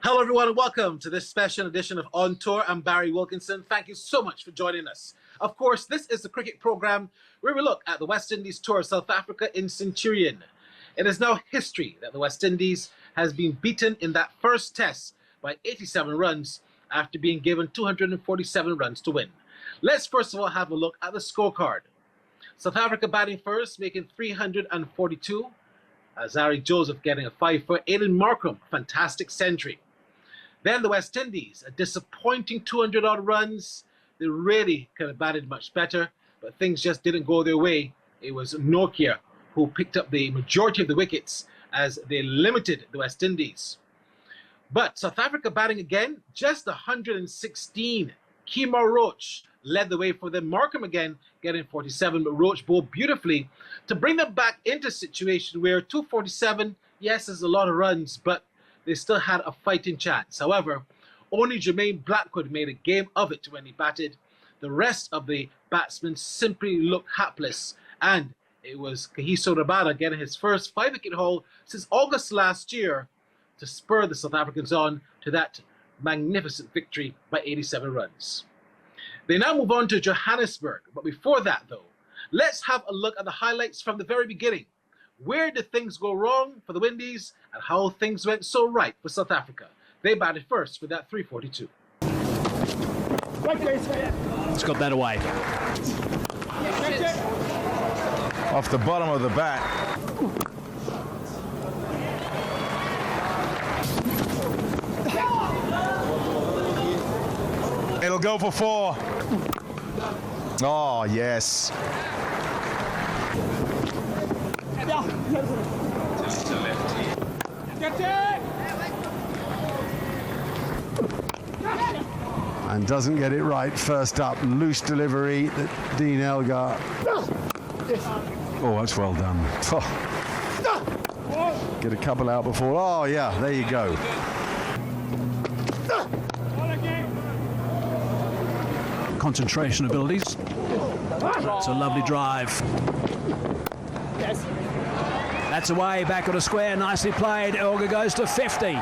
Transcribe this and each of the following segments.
Hello everyone and welcome to this special edition of On Tour. I'm Barry Wilkinson. Thank you so much for joining us. Of course, this is the cricket program where we look at the West Indies tour of South Africa in Centurion. It is now history that the West Indies has been beaten in that first test by 87 runs after being given 247 runs to win. Let's first of all have a look at the scorecard. South Africa batting first, making 342. Zari Joseph getting a 5 for Aiden Markram, fantastic century. Then the West Indies, a disappointing 200-odd runs. They really could have batted much better, but things just didn't go their way. It was Nokia who picked up the majority of the wickets as they limited the West Indies. But South Africa batting again, just 116. Kimo Roach led the way for them. Markram again getting 47, but Roach bowled beautifully to bring them back into a situation where 247, yes, is a lot of runs, but they still had a fighting chance. However, only Jermaine Blackwood made a game of it when he batted. The rest of the batsmen simply looked hapless, and it was Kagiso Rabada getting his first 5-wicket haul since August last year to spur the South Africans on to that magnificent victory by 87 runs. They now move on to Johannesburg, but before that though, let's have a look at the highlights from the very beginning. Where did things go wrong for the Windies and how things went so right for South Africa? They batted first with that 342. It's got that away. Off the bottom of the bat. It'll go for 4. Oh, yes. And doesn't get it right. First up, loose delivery that Dean Elgar. Oh, that's well done. Oh. Get a couple out before. Oh, yeah, there you go. Concentration abilities. It's a lovely drive. That's away, back on a square, nicely played. Elgar goes to 50.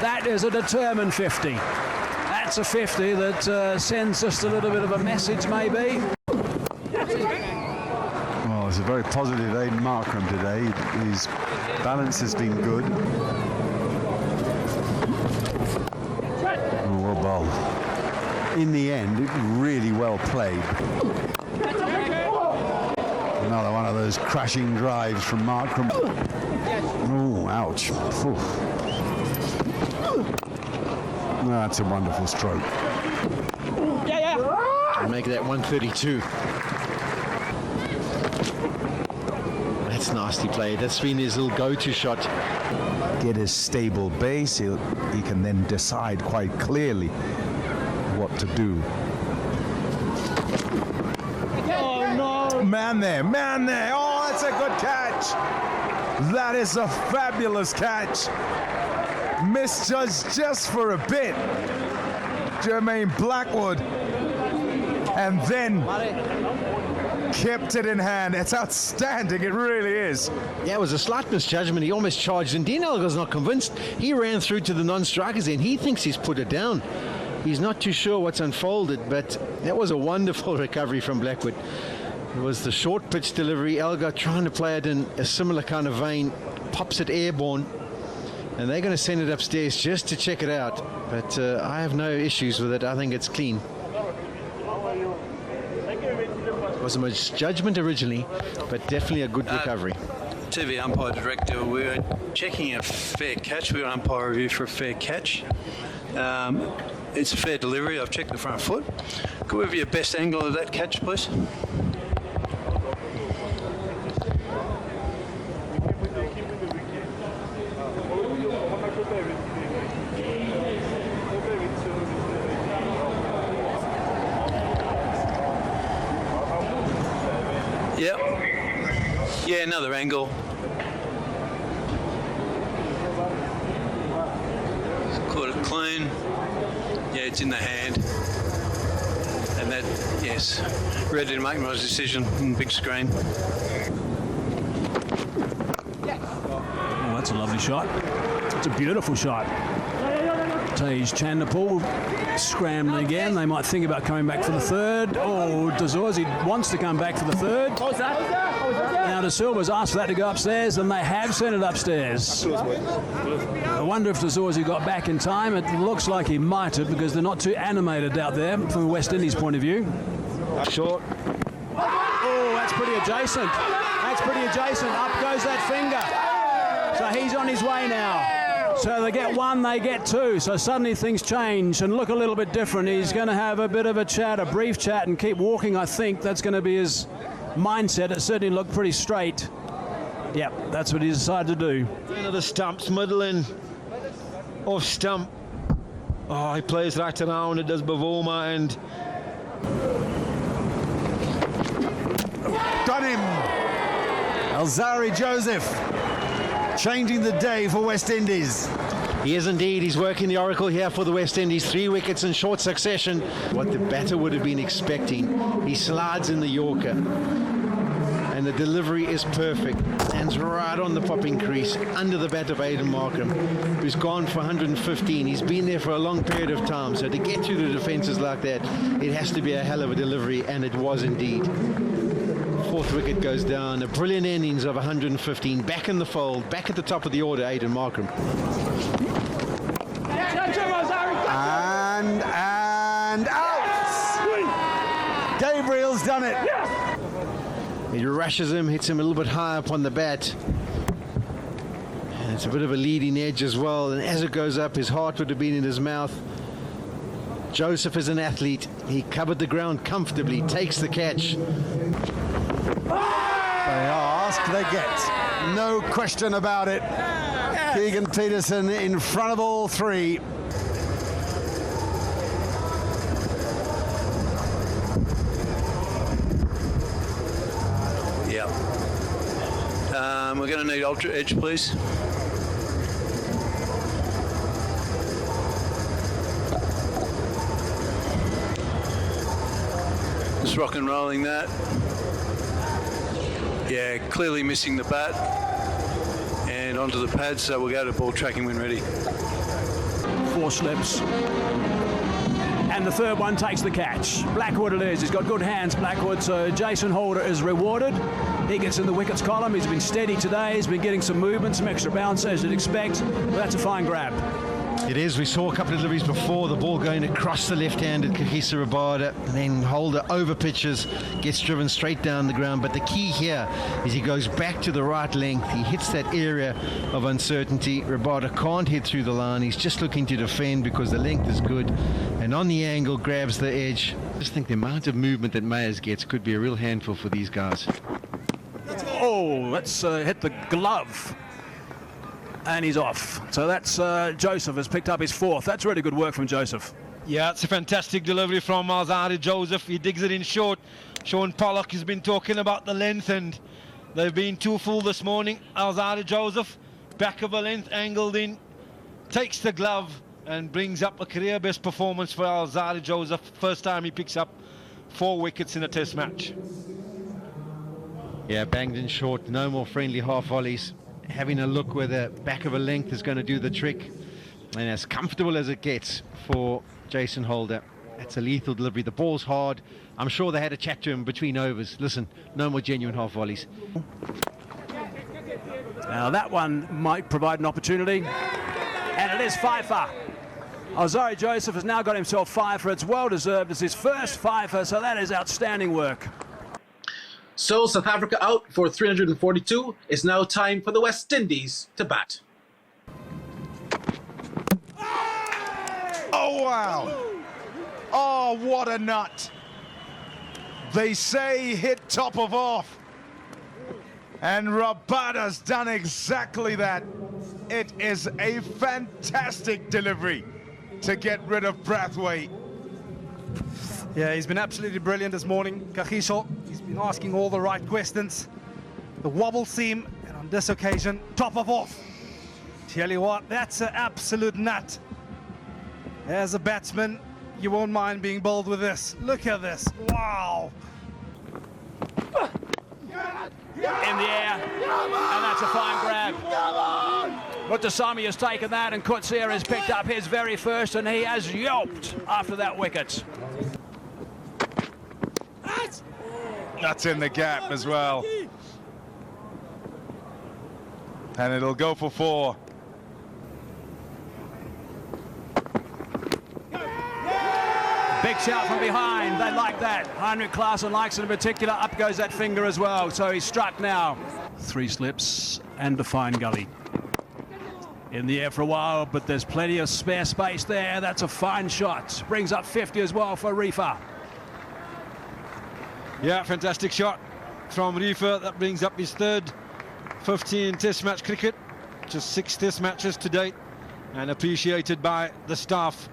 That is a determined 50. That's a 50 that sends just a little bit of a message, maybe. Well, it's a very positive Aiden Markram today. His balance has been good. Oh, well bowled. In the end, it really well played. Another one of those crashing drives from Markram. Oh, ouch. Ooh. That's a wonderful stroke. And make that 132. That's nicely played. That's been his little go-to shot. Get his stable base. He can then decide quite clearly what to do. Oh, no. Man there, man there. Oh, that's a good catch. That is a fabulous catch. Misjudged just for a bit. Jermaine Blackwood. And then kept it in hand. It's outstanding, it really is. Yeah, it was a slight misjudgment. He almost charged, and Dean Elgar's not convinced. He ran through to the non-strikers and he thinks he's put it down. He's not too sure what's unfolded, but that was a wonderful recovery from Blackwood. It was the short pitch delivery. Elgar trying to play it in a similar kind of vein, pops it airborne, and they're going to send it upstairs just to check it out. But I have no issues with it. I think it's clean. It was a misjudgment originally, but definitely a good recovery. To the umpire director, we were checking a fair catch. We were umpire review for a fair catch. It's a fair delivery. I've checked the front foot. Could we have your best angle of that catch, please? Yep. Yeah, another angle. clean. Yeah, it's in the hand. And that, yes, ready to make my decision on the big screen. Oh, that's a lovely shot. It's a beautiful shot. Tej Chandapur scrambling again. They might think about coming back for the third. Oh, De Zorzi wants to come back for the third. Now De Silva's asked for that to go upstairs, and they have sent it upstairs. I wonder if De Zorzi got back in time. It looks like he might have, because they're not too animated out there from the West Indies point of view. Short. Oh, that's pretty adjacent. That's pretty adjacent. Up goes that finger. So he's on his way now. So they get one, they get two. So suddenly things change and look a little bit different. He's going to have a bit of a chat, a brief chat, and keep walking. I think that's going to be his mindset. It certainly looked pretty straight. Yep, that's what he decided to do. Into the stumps, middle and off stump. Oh, he plays right around. It does Bavoma and Got him. Alzarri Joseph changing the day for West Indies. he is indeed. He's working the oracle here for the West Indies. 3 wickets in short succession. What the batter would have been expecting. He slides in the Yorker. And the delivery is perfect. Lands right on the popping crease, under the bat of Aidan Markham, who's gone for 115. He's been there for a long period of time. So to get through the defences like that, it has to be a hell of a delivery, and it was indeed. Fourth wicket goes down. A brilliant innings of 115. Back in the fold, back at the top of the order, Aidan Markham. And out! Gabriel's done it. He rushes him, hits him a little bit high up on the bat. And it's a bit of a leading edge as well. And as it goes up, his heart would have been in his mouth. Joseph is an athlete. He covered the ground comfortably, takes the catch. They ask, they get. No question about it. Keegan Peterson in front of all three. Yeah. We're going to need ultra edge, please. Just rock and rolling that. Yeah, clearly missing the bat. And onto the pad, so we'll go to ball tracking when ready. 4 slips. And the third one takes the catch. Blackwood it is. He's got good hands, Blackwood. So Jason Holder is rewarded. He gets in the wickets column. He's been steady today. He's been getting some movement, some extra bounce, as you'd expect. But that's a fine grab. It is. We saw a couple of deliveries before, the ball going across the left-handed Kahisa Rabada, and then Holder over pitches, gets driven straight down the ground. But the key here is he goes back to the right length. He hits that area of uncertainty. Rabada can't hit through the line. He's just looking to defend because the length is good, and on the angle grabs the edge. I just think the amount of movement that Mayers gets could be a real handful for these guys. Oh, let's hit the glove. And he's off. So that's Joseph has picked up his 4th. That's really good work from Joseph. Yeah, it's a fantastic delivery from Alzarri Joseph. He digs it in short. Sean Pollock has been talking about the length, and they've been too full this morning. Alzarri Joseph, back of a length, angled in, takes the glove and brings up a career best performance for Alzarri Joseph. First time he picks up 4 wickets in a test match. Yeah, banged in short, no more friendly half volleys. Having a look where the back of a length is going to do the trick, and as comfortable as it gets for Jason Holder. That's a lethal delivery. The ball's hard. I'm sure they had a chat to him between overs. Listen, no more genuine half volleys. Now that one might provide an opportunity, and it is 5-for. Alzarri Joseph has now got himself 5-for. It's well deserved. It's his first 5-for, so that is outstanding work. So South Africa out for 342. It's now time for the West Indies to bat. Oh, wow. Oh, what a nut. They say hit top of off. And Rabada's done exactly that. It is a fantastic delivery to get rid of Brathwaite. Yeah, he's been absolutely brilliant this morning. Kagiso, he's been asking all the right questions. The wobble seam, and on this occasion, top of off. Tell you what, that's an absolute nut. As a batsman, you won't mind being bowled with this. Look at this. Wow. In the air, and that's a fine grab. Mutasami has taken that, and Kutsia has picked up his very first, and he has yelped after that wicket. That's in the gap as well. And it'll go for 4. Big shout from behind, they like that. Heinrich Klaasen likes it in particular. Up goes that finger as well, so he's struck now. 3 slips and a fine gully. In the air for a while, but there's plenty of spare space there. That's a fine shot. Brings up 50 as well for Rifa. Yeah, fantastic shot from Rifa. That brings up his third 15 test match cricket. Just 6 test matches to date, and appreciated by the staff.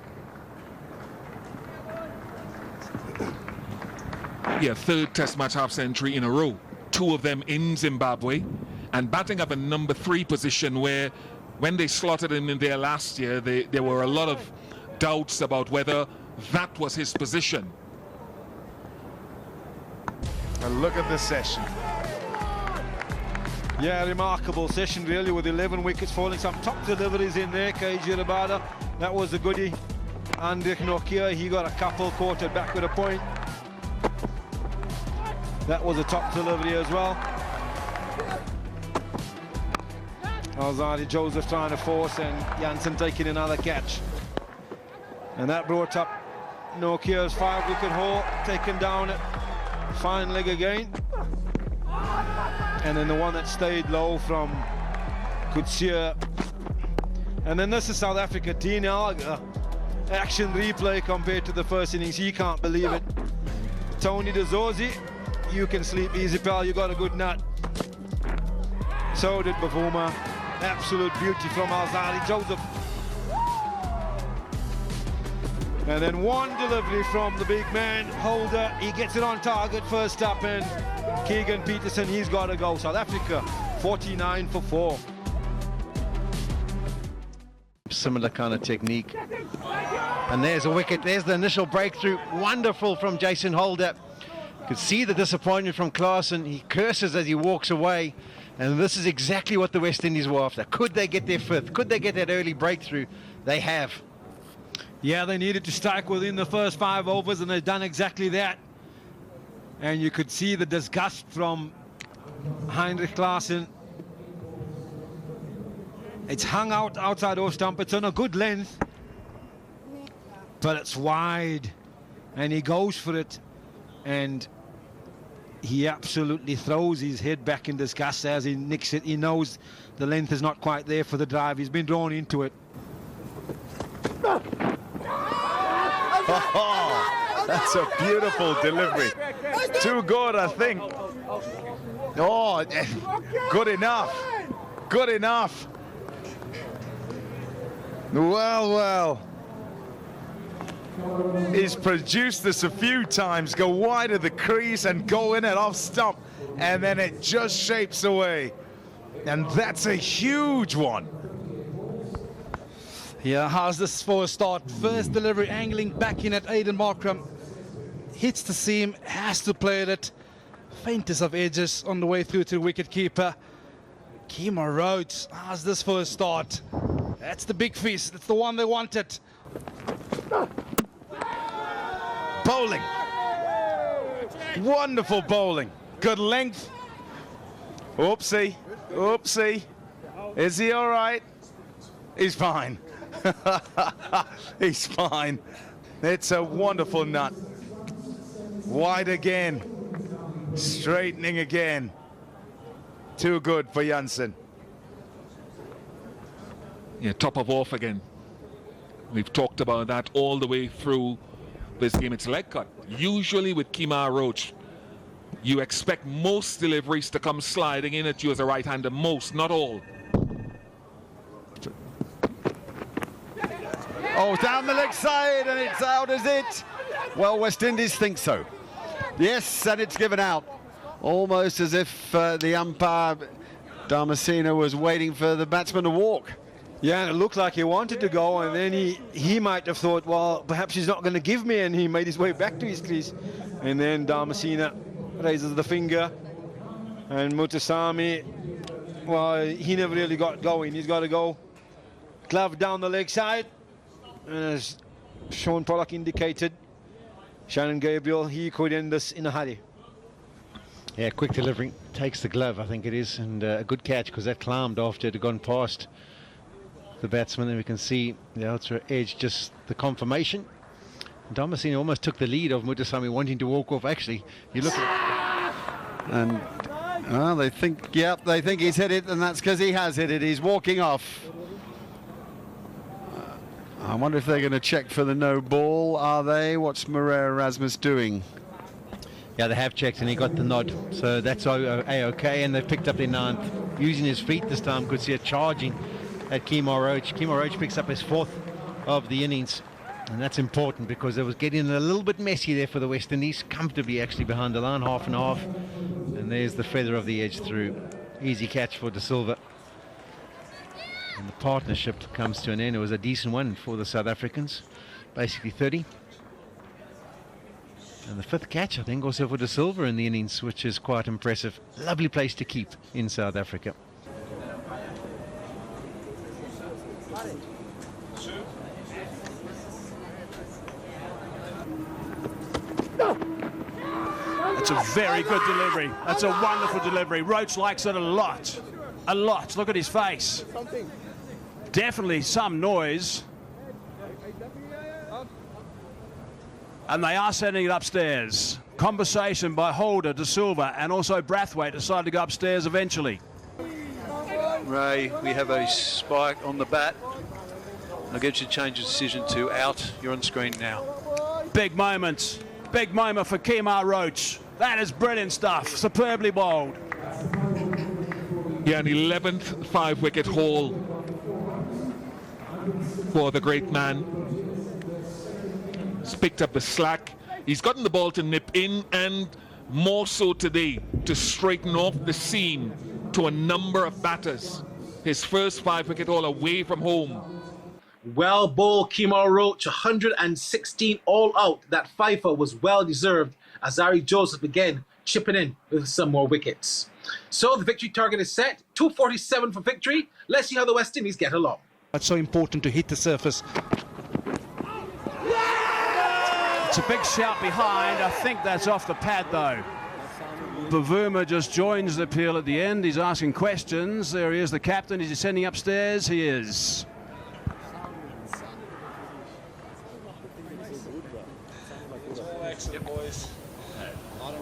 Yeah, 3rd test match half century in a row. 2 of them in Zimbabwe, and batting up a number 3 position where when they slotted him in there last year, there were a lot of doubts about whether that was his position. And look at the session. Yeah, remarkable session really, with 11 wickets falling. Some top deliveries in there. KG Rabada, that was a goodie. Andrik Nokia, he got a couple, caught it back with a point. That was a top delivery as well. Alzadi Joseph trying to force, and Jansen taking another catch. And that brought up Nokia's 5-wicket haul, taken down at fine leg again. And then the one that stayed low from Kutsia. And then this is South Africa. Dean Alga, action replay compared to the first innings. He can't believe it. Tony DeZorzi, you can sleep easy, pal. You got a good nut. So did Bavuma. Absolute beauty from Alzadi Joseph. And then one delivery from the big man, Holder. He gets it on target first up, and Keegan Peterson, he's got to go. South Africa, 49 for 4. Similar kind of technique. And there's a wicket. There's the initial breakthrough. Wonderful from Jason Holder. You could see the disappointment from Klaasen. He curses as he walks away. And this is exactly what the West Indies were after. Could they get their 5th? Could they get that early breakthrough? They have. Yeah, they needed to strike within the first 5 overs, and they've done exactly that. And you could see the disgust from Heinrich Klaasen. It's hung out outside off stump. It's on a good length, but it's wide, and he goes for it, and he absolutely throws his head back in disgust as he nicks it. He knows the length is not quite there for the drive. He's been drawn into it. Oh, that's a beautiful delivery. Too good, I think. Oh, good enough. Good enough. Well, well. He's produced this a few times. Go wide of the crease and go in at off stump. And then it just shapes away. And that's a huge one. Yeah, how's this for a start? First delivery, angling back in at Aiden Markram. Hits the seam, has to play at it. Faintest of edges on the way through to the wicket keeper. Kimo Roach, how's this for a start? That's the big feast. That's the one they wanted. Bowling. Wonderful bowling. Good length. Oopsie. Oopsie. Is he all right? He's fine. He's fine. It's a wonderful nut. Wide again. Straightening again. Too good for Jansen. Yeah, top of off again. We've talked about that all the way through this game. It's leg cut. Usually with Kimo Roach, you expect most deliveries to come sliding in at you as a right-hander. Most, not all. Oh, down the leg side, and it's out, is it? Well, West Indies think so. Yes, and it's given out. Almost as if the umpire, Damasceno, was waiting for the batsman to walk. Yeah, and it looked like he wanted to go, and then he might have thought, well, perhaps he's not going to give me, and he made his way back to his crease. And then Damasina raises the finger, and Mutasami, well, he never really got going. He's got to go glove down the leg side, and as Sean Pollock indicated, Shannon Gabriel, he could end this in a hurry. Yeah, quick delivery, takes the glove, I think it is, and a good catch, because that climbed after it had gone past the batsman, and we can see the outer edge, just the confirmation. Damasina almost took the lead of Mutasami wanting to walk off. Actually, you look at it. And they think, yep, they think he's hit it, and that's because he has hit it. He's walking off. I wonder if they're going to check for the no ball. Are they? What's Moreira Erasmus doing? Yeah, they have checked, and he got the nod, so that's A-OK, and they've picked up their ninth. Using his feet this time, could see it charging at Kimo Roach. Kimo Roach picks up his 4th of the innings, and that's important because it was getting a little bit messy there for the West Indies, comfortably actually behind the line, half and half. And there's the feather of the edge through. Easy catch for De Silva. And the partnership comes to an end. It was a decent one for the South Africans, basically 30. And the 5th catch, I think, also for De Silva in the innings, which is quite impressive. Lovely place to keep in South Africa. That's a very good delivery. That's a wonderful delivery. Roach likes it a lot. A lot. Look at his face. Definitely some noise. And they are sending it upstairs. Conversation by Holder, De Silva, and also Brathwaite decided to go upstairs eventually. Ray, we have a spike on the bat. I'll get you to change your decision to out. You're on screen now. Big moment. Big moment for Kimo Roach. That is brilliant stuff. Superbly bowled. Yeah, an 11th 5-wicket haul for the great man. He's picked up the slack. He's gotten the ball to nip in, and more so today to straighten off the seam to a number of batters. His first 5-wicket haul away from home. Well bowled, Kimo Roach, 116 all out. That fifer was well deserved. Azari Joseph again chipping in with some more wickets. So the victory target is set, 247 for victory. Let's see how the West Indies get along. It's so important to hit the surface. It's a big shout behind. I think that's off the pad though. Bavuma just joins the appeal at the end. He's asking questions. There he is, the captain. Is he sending upstairs? He is.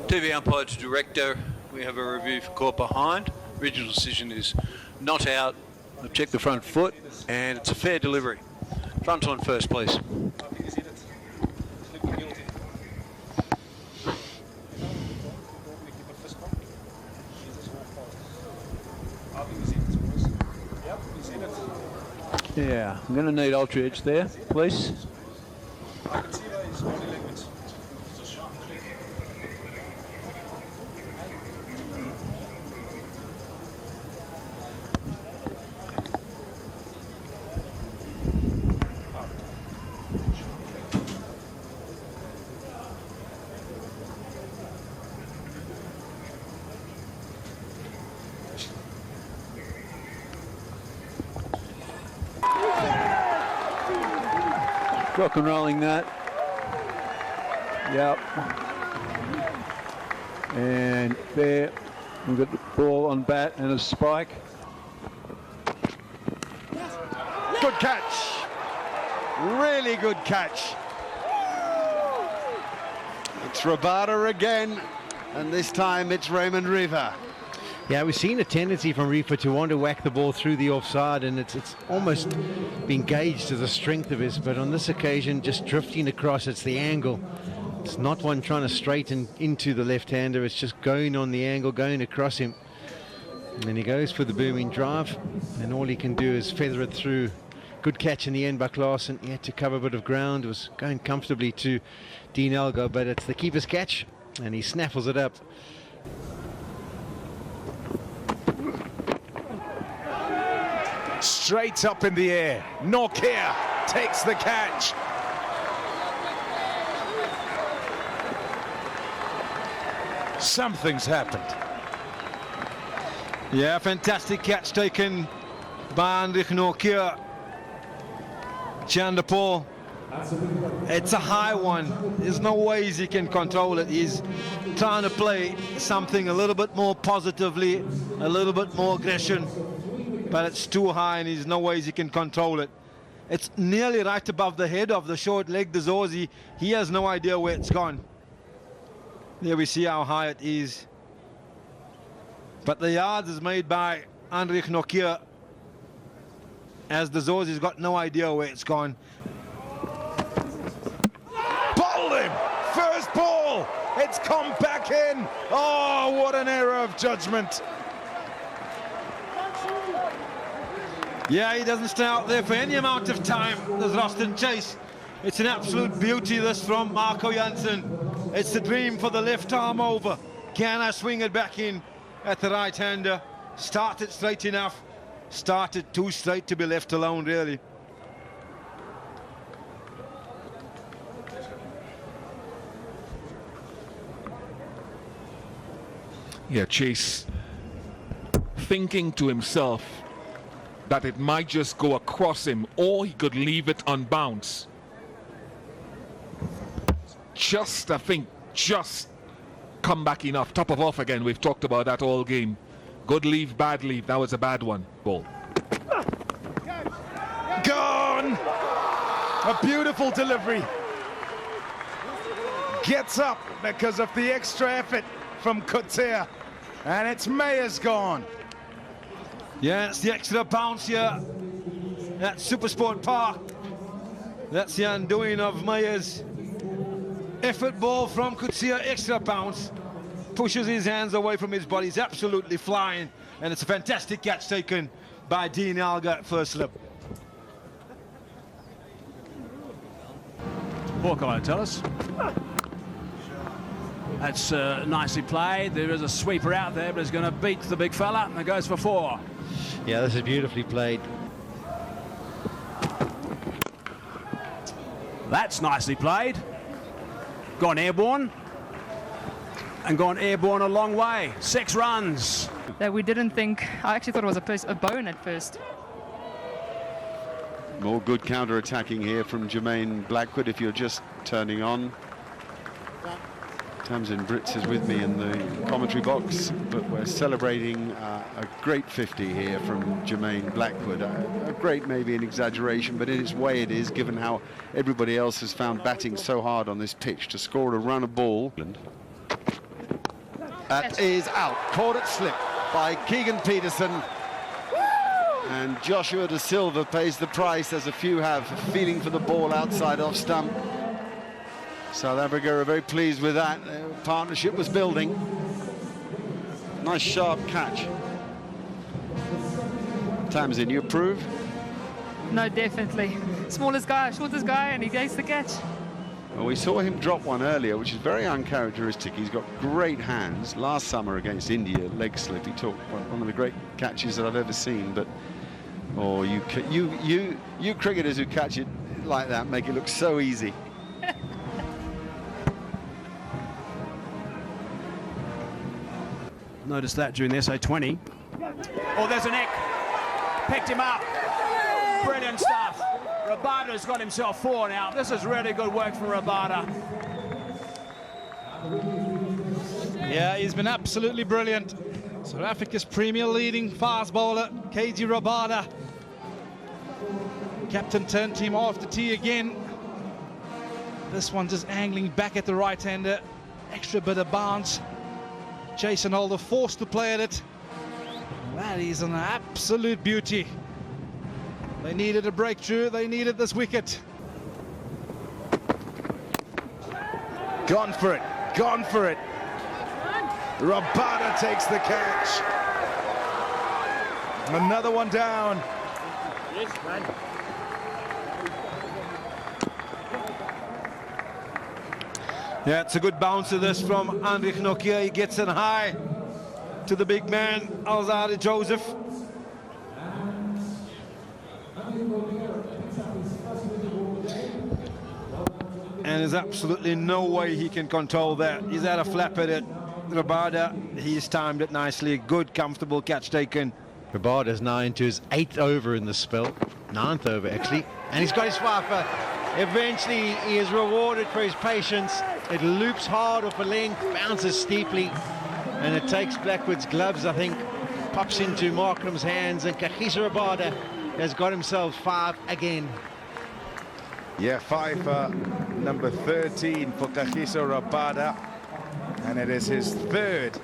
TV umpire to director. We have a review for caught behind. Original decision is not out. I've checked the front foot, and it's a fair delivery. Front on first, please. Yeah, I'm going to need ultra edge there, please. Rock and rolling that. Yep. And there, we've got the ball on bat and a spike. Good catch. Really good catch. It's Rabada again, and this time it's Raymond Riva. Yeah, we've seen a tendency from Reefer to want to whack the ball through the offside, and it's almost been gauged to the strength of his, but on this occasion, just drifting across, it's the angle. It's not one trying to straighten into the left-hander, it's just going on the angle, going across him. And then he goes for the booming drive, and all he can do is feather it through. Good catch in the end by Klaasen. He had to cover a bit of ground, it was going comfortably to Dean Elgar, but it's the keeper's catch, and he snaffles it up. straight up in the air. Nokia takes the catch. Something's happened. Yeah, fantastic catch taken by Andrich Nokia. Chandapur. It's a high one. There's no ways he can control it. He's trying to play something a little bit more positively, a little bit more aggression, but it's too high and there's no ways he can control it. It's nearly right above the head of the short leg, the Zorzi. He has no idea where it's gone. There we see how high it is. But the yards is made by Andrich Nokia, as the Zorzi's got no idea where it's gone. Bowled him! First ball! It's come back in! Oh, what an error of judgment! Yeah, he doesn't stay out there for any amount of time, this Roston chase. It's an absolute beauty, this from Marco Jansen. It's the dream for the left arm over. Can I swing it back in at the right-hander? Started straight enough. Started too straight to be left alone, really. Yeah, Chase thinking to himself that it might just go across him, or he could leave it on bounce. Just, I think, just come back enough. Top of off again. We've talked about that all game. Good leave, bad leave. That was a bad one. Ball. Gone! A beautiful delivery. Gets up because of the extra effort from Kotea. And it's Mayer's gone. Yeah, it's the extra bounce here at Supersport Park. That's the undoing of Mayer's effort ball from Kotea, extra bounce. Pushes his hands away from his body. He's absolutely flying. And it's a fantastic catch taken by Dean Alga at first slip. What can I tell us? That's nicely played. There is a sweeper out there, but he's going to beat the big fella, and it goes for 4. Yeah, this is beautifully played. That's nicely played. Gone airborne. And gone airborne a long way. 6 runs. That we didn't think. I actually thought it was a bone at first. More good counter-attacking here from Jermaine Blackwood if you're just turning on. Tamsin Brits is with me in the commentary box, but we're celebrating a great 50 here from Jermaine Blackwood. A great, maybe an exaggeration, but in its way it is, given how everybody else has found batting so hard on this pitch to score a run of ball. That is out, caught at slip by Keegan Peterson. And Joshua De Silva pays the price, as a few have, feeling for the ball outside off stump. South Africa are very pleased with that. Their partnership was building. Nice sharp catch. Tamsin, you approve? No, definitely. Smallest guy, shortest guy, and he gets the catch. Well, we saw him drop one earlier, which is very uncharacteristic. He's got great hands. Last summer against India, leg slip, he took one of the great catches that I've ever seen. But oh, you cricketers who catch it like that make it look so easy. Noticed that during the SA20. Oh, there's a nick. Picked him up. Brilliant stuff. Rabada's got himself 4 now. This is really good work from Rabada. Yeah, he's been absolutely brilliant. South Africa's premier leading fast bowler, KG Rabada. Captain turned team after tee again. This one just angling back at the right-hander. Extra bit of bounce. Jason Holder forced to play at it. That is an absolute beauty. They needed a breakthrough. They needed this wicket. Gone for it. Gone for it. Rabada takes the catch. Another one down. Yes, man. Yeah, it's a good bounce of this from Andrich Nokia. He gets it high to the big man, Alzarri Joseph. And there's absolutely no way he can control that. He's had a flap at it. Rabada, he's timed it nicely. Good, comfortable catch taken. Rabada's now into his 8th over in the spell. 9th over, actually. And he's got his fifer. Eventually, he is rewarded for his patience. It loops hard off a length, bounces steeply, and it takes Blackwood's gloves, I think. Pops into Markram's hands, and Kagiso Rabada has got himself 5 again. Yeah, 5 number 13 for Kagiso Rabada, and it is his 3rd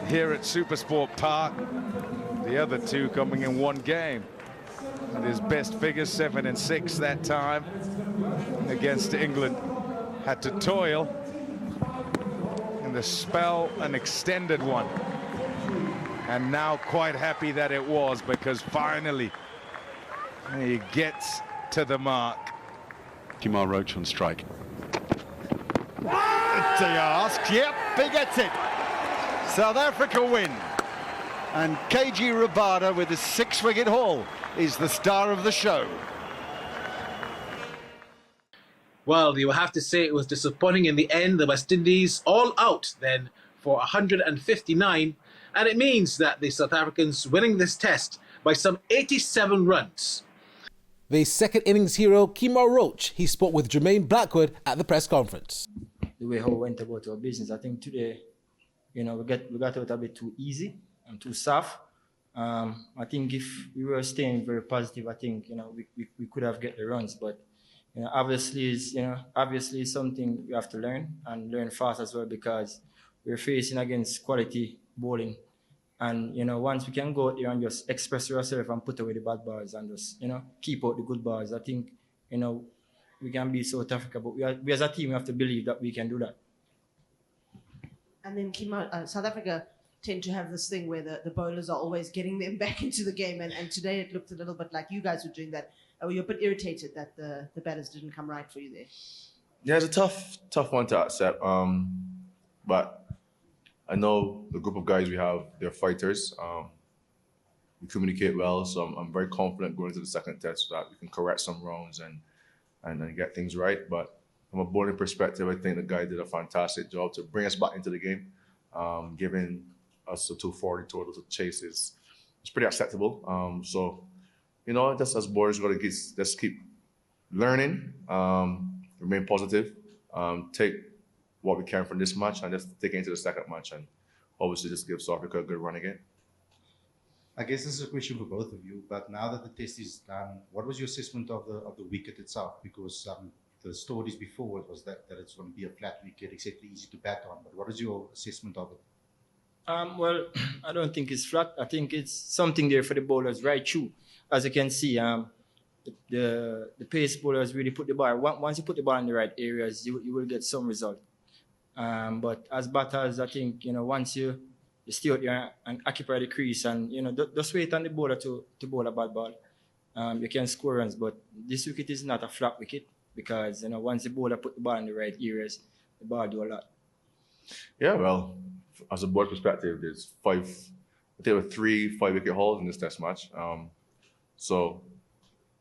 here at Supersport Park. The other 2 coming in 1 game. And his best figures, 7 and 6 that time against England. Had to toil in the spell, an extended one. And now quite happy that it was, because finally he gets to the mark. Kimo Roach on strike. To ask, yep, he gets it. South Africa win. And KG Rabada with his 6-wicket haul is the star of the show. Well, you will have to say it was disappointing in the end. The West Indies all out then for 159. And it means that the South Africans winning this test by some 87 runs. The second innings hero, Kimo Roach, he spoke with Jermaine Blackwood at the press conference. The way how we went about our business, I think today, we got out a bit too easy and too soft. I think if we were staying very positive, I think we could have get the runs. But obviously it's something we have to learn and learn fast as well, because we're facing against quality bowling. And once we can go out there and just express yourself and put away the bad balls and just keep out the good balls, I think we can beat South Africa. But we as a team, we have to believe that we can do that. And then South Africa tend to have this thing where the bowlers are always getting them back into the game, and today it looked a little bit like you guys were doing that. You're a bit irritated that the batters didn't come right for you there. Yeah, it's a tough one to accept. But I know the group of guys we have, they're fighters. We communicate well, so I'm very confident going into the second test that we can correct some wrongs and get things right. But from a bowling perspective, I think the guy did a fantastic job to bring us back into the game. Giving us the 240 total to chase is pretty acceptable. So, just as bowlers, we've got to just keep learning, remain positive, take what we can from this match and just take it into the second match, and obviously just give South Africa a good run again. I guess this is a question for both of you, but now that the test is done, what was your assessment of the wicket itself? Because the stories before it was that it's going to be a flat wicket, etc., easy to bat on. But what is your assessment of it? Well, I don't think it's flat. I think it's something there for the bowlers right through. As you can see, the pace bowlers really put the ball. Once you put the ball in the right areas, you will get some result. But as batters, I think once you stay out there and occupy the crease and just wait on the bowler to bowl a bad ball, you can score runs. But this wicket is not a flat wicket, because once the bowler put the ball in the right areas, the ball do a lot. Yeah, well, as a board perspective, there's there were 3 5-wicket hauls in this test match. So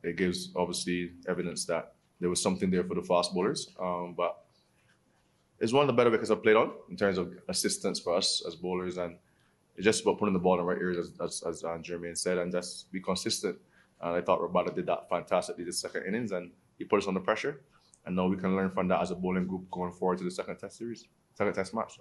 it gives obviously evidence that there was something there for the fast bowlers. But it's one of the better wickets I've played on in terms of assistance for us as bowlers, and it's just about putting the ball in the right areas, as Jermaine said, and just be consistent. And I thought Rabada did that fantastically this second innings, and he put us under pressure. And now we can learn from that as a bowling group going forward to the second test match.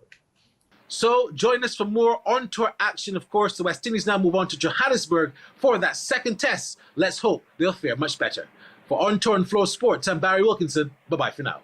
So join us for more on-tour action. Of course, the West Indies now move on to Johannesburg for that second test. Let's hope they'll fare much better. For On Tour and Flow Sports, I'm Barry Wilkinson. Bye-bye for now.